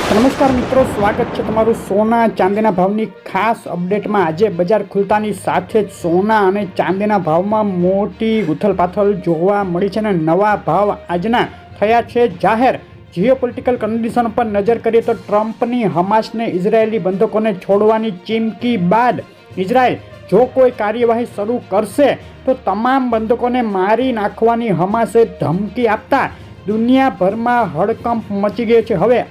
નમસ્કાર મિત્રો, સ્વાગત છે તમારું સોના ચાંદીના ભાવની ખાસ અપડેટમાં। આજે બજાર ખુલતાની સાથે જ સોના અને ચાંદીના ભાવમાં મોટી ઉથલપાથલ જોવા મળી છે અને નવા ભાવ આજના થયા છે જાહેર। જીઓપોલિટિકલ કન્ડિશન પર નજર કરીએ તો ટ્રમ્પની હમાસને ઇઝરાયેલી બંધકોને છોડવાની ચીમકી બાદ ઇઝરાયલ જો કોઈ કાર્યવાહી શરૂ કરશે તો તમામ બંધકોને મારી નાખવાની હમાસે ધમકી આપતા દુનિયાભરમાં હડકંપ મચી ગયો છે। હવે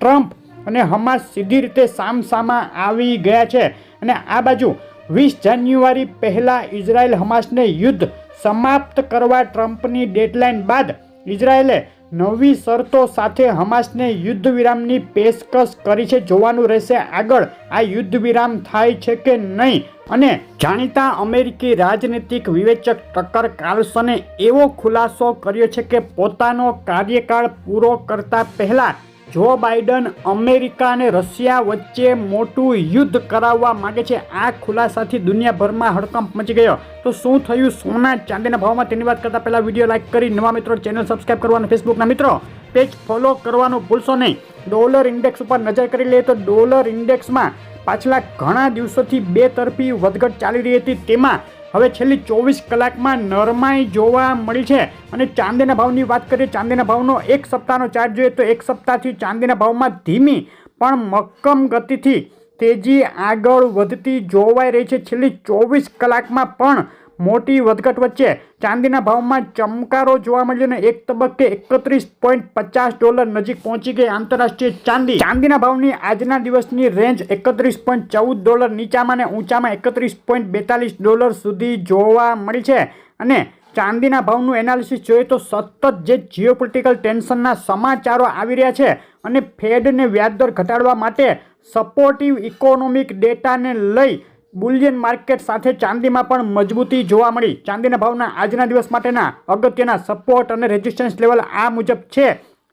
ટ્રમ્પ અને હમાસ સીધી રીતે સામસામા આવી ગયા છે અને આ બાજુ 20 જાન્યુઆરી પહેલાં ઇઝરાયલ હમાસને યુદ્ધ સમાપ્ત કરવા ટ્રમ્પની ડેડલાઇન બાદ ઇઝરાયલે નવી શરતો સાથે હમાસને યુદ્ધ વિરામની પેશકશ કરી છે। જોવાનું રહેશે આગળ આ યુદ્ધ વિરામ થાય છે કે નહીં। અને જાણીતા અમેરિકી રાજનીતિક વિવેચક ટકર કાર્લસને એવો ખુલાસો કર્યો છે કે પોતાનો કાર્યકાળ પૂરો કરતા પહેલા જો બાઇડન અમેરિકા અને રશિયા વચ્ચે મોટું યુદ્ધ કરાવવા માંગે છે। આ ખુલાસાથી દુનિયાભરમાં હડકંપ મચી ગયો। તો શું થયું સોના ચાંદીના ભાવમાં તેની વાત કરતાં પહેલાં વિડીયો લાઇક કરી નવા મિત્રો ચેનલ સબસ્ક્રાઈબ કરવાનું, ફેસબુકના મિત્રો પેજ ફોલો કરવાનું ભૂલશો નહીં। ડોલર ઇન્ડેક્સ ઉપર નજર કરી લઈએ તો ડોલર ઇન્ડેક્સમાં પાછલા ઘણા દિવસોથી બે તરફી વધઘટ ચાલી રહી હતી, તેમાં હવે છેલ્લી 24 કલાકમાં નરમાઈ જોવા મળી છે। અને ચાંદીના ભાવની વાત કરીએ, ચાંદીના ભાવનો એક સપ્તાહનો ચાર્ટ જોઈએ તો એક સપ્તાહથી ચાંદીના ભાવમાં ધીમી પણ મક્કમ ગતિથી તેજી આગળ વધતી જોવાઈ રહી છે। છેલ્લી 24 કલાકમાં પણ મોટી વધઘટ વચ્ચે ચાંદીના ભાવમાં ચમકારો જોવા મળ્યો અને એક તબક્કે $31.50 નજીક પહોંચી ગઈ આંતરરાષ્ટ્રીય ચાંદીના ભાવની આજના દિવસની રેન્જ $31.14 નીચામાં અને ઊંચામાં $31.42 સુધી જોવા મળી છે। અને ચાંદીના ભાવનું એનાલિસિસ જોઈએ તો સતત જે જીઓપોલિટિકલ ટેન્શનના સમાચારો આવી રહ્યા છે અને ફેડને વ્યાજદર ઘટાડવા માટે સપોર્ટિવ ઇકોનોમિક ડેટાને લઈ બુલિયન માર્કેટ સાથે ચાંદીમાં પણ મજબૂતી જોવા મળી। ચાંદીના ભાવના આજના દિવસ માટેના અગત્યના સપોર્ટ અને રેઝિસ્ટન્સ લેવલ આ મુજબ છે।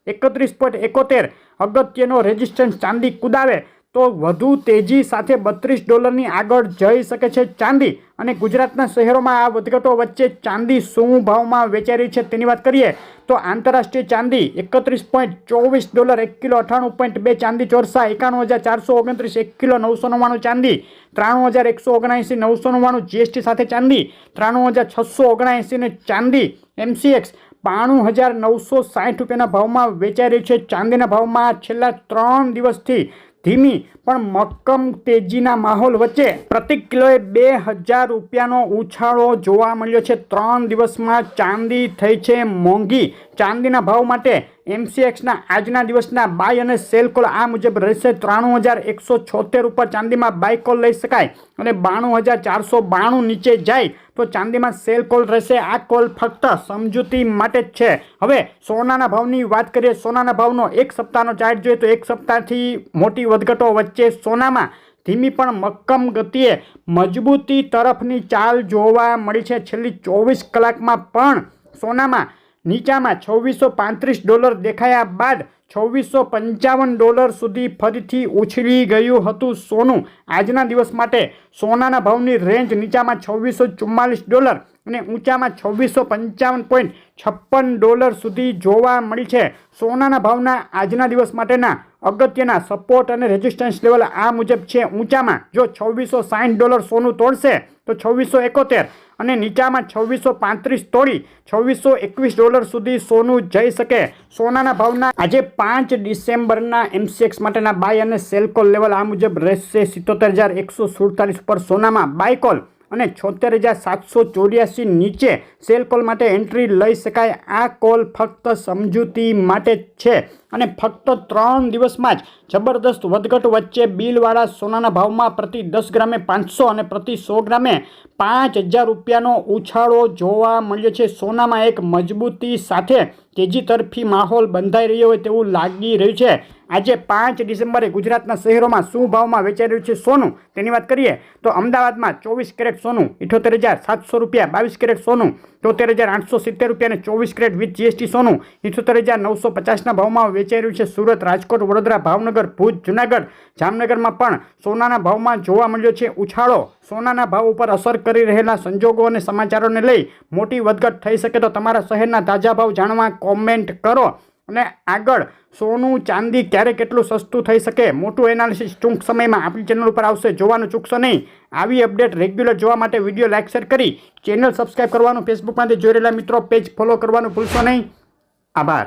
31.71 અગત્યનો રેઝિસ્ટન્સ ચાંદી કુદાવે તો વધુ તેજી સાથે $32 આગળ જઈ શકે છે ચાંદી। અને ગુજરાતના શહેરોમાં આ વધઘટો વચ્ચે ચાંદી શું ભાવમાં વેચાઈ રહી છે તેની વાત કરીએ તો આંતરરાષ્ટ્રીય ચાંદી $31.24 1 કિલો, 98.2 ચાંદી ચોરસા 91,429 1 કિલો, 999 ચાંદી 93,179 999 જીએસટી સાથે ચાંદી 93,679 ને ચાંદી MCX 92,960 ભાવમાં વેચાઈ રહી છે। ચાંદીના ભાવમાં છેલ્લા 3 દિવસથી ધીમી પણ મક્કમ તેજીના માહોલ વચ્ચે પ્રતિ કિલોએ $2,000નો ઉછાળો જોવા મળ્યો છે। 3 દિવસમાં ચાંદી થઈ છે મોંઘી। ચાંદીના ભાવ માટે MCXના આજના દિવસના બાય અને સેલ કોલ આ મુજબ રહેશે। 93,176 ઉપર ચાંદીમાં બાય કોલ લઈ શકાય અને 92,492 નીચે જાય તો ચાંદીમાં સેલ કોલ રહેશે। આ કોલ ફક્ત સમજૂતી માટે જ છે। હવે સોનાના ભાવની વાત કરીએ, સોનાના ભાવનો એક સપ્તાહનો ચાર્ટ જોઈએ તો એક સપ્તાહથી મોટી વધઘટો વચ્ચે સોનામાં ધીમી પણ મક્કમ ગતિએ મજબૂતી તરફની ચાલ જોવા મળી છે। છેલ્લી 24 કલાકમાં પણ સોનામાં નીચામાં $2635 દેખાયા બાદ $2655 સુધી ફરીથી ઉછળી ગયું હતું સોનું। આજના દિવસ માટે સોનાના ભાવની રેન્જ નીચામાં $2644 અને ઊંચામાં $2655.56 સુધી જોવા મળી છે। સોનાના ભાવના આજના દિવસ માટેના અગત્યના સપોર્ટ અને રેઝિસ્ટન્સ લેવલ આ મુજબ છે। ઊંચામાં જો $2660 સોનું તોડશે તો 2671 અને નીચામાં 2635 તોડી $2621 સુધી સોનું જઈ શકે। સોનાના ભાવના આજે 5 ડિસેમ્બરના MCX માટેના બાય અને સેલ કોલ લેવલ આ મુજબ રહેશે। 77,147 ઉપર સોનામાં બાય કોલ અને 76,784 નીચે સેલ કોલ માટે એન્ટ્રી લઈ શકાય। આ કોલ ફક્ત સમજૂતી માટે જ છે અને ફક્ત 3 દિવસમાં જ જબરદસ્ત વધઘટ વચ્ચે બિલવાળા સોનાના ભાવમાં પ્રતિ 10 ગ્રામે 500 અને પ્રતિ 100 ગ્રામે $5,000નો ઉછાળો જોવા મળ્યો છે। સોનામાં એક મજબૂતી સાથે તેજી તરફી માહોલ બંધાઈ રહ્યો હોય તેવું લાગી રહ્યું છે। આજે 5 ડિસેમ્બરે ગુજરાતના શહેરોમાં શું ભાવમાં વેચાઈ રહ્યું છે સોનું તેની વાત કરીએ તો અમદાવાદમાં 24 કેરેટ સોનું $78,700, 22 કેરેટ સોનું $73,870 અને 24 કેરેટ વિથ જીએસટી સોનું $78,950ના ભાવમાં વેચાઈ રહ્યું છે। સુરત, રાજકોટ, વડોદરા, ભાવનગર, ભુજ, જુનાગઢ, જામનગરમાં પણ સોનાના ભાવમાં જોવા મળ્યો છે ઉછાળો। સોનાના ભાવ ઉપર અસર કરી રહેલા સંજોગો અને સમાચારોને લઈ મોટી વધઘટ થઈ શકે તો તમારા શહેરના તાજા ભાવ જાણવા કોમેન્ટ કરો। અને આગળ સોનું ચાંદી ક્યારે કેટલું સસ્તું થઈ શકે, મોટું એનાલિસિસ ટૂંક સમયમાં આપણી ચેનલ ઉપર આવશે, જોવાનું ચૂકશો નહીં. આવી અપડેટ રેગ્યુલર જોવા માટે વિડીયો લાઇક શેર કરી ચેનલ સબસ્ક્રાઈબ કરવાનું, ફેસબુકમાંથી જોઈ રહેલા મિત્રો પેજ ફોલો કરવાનું ભૂલશો નહીં. આભાર.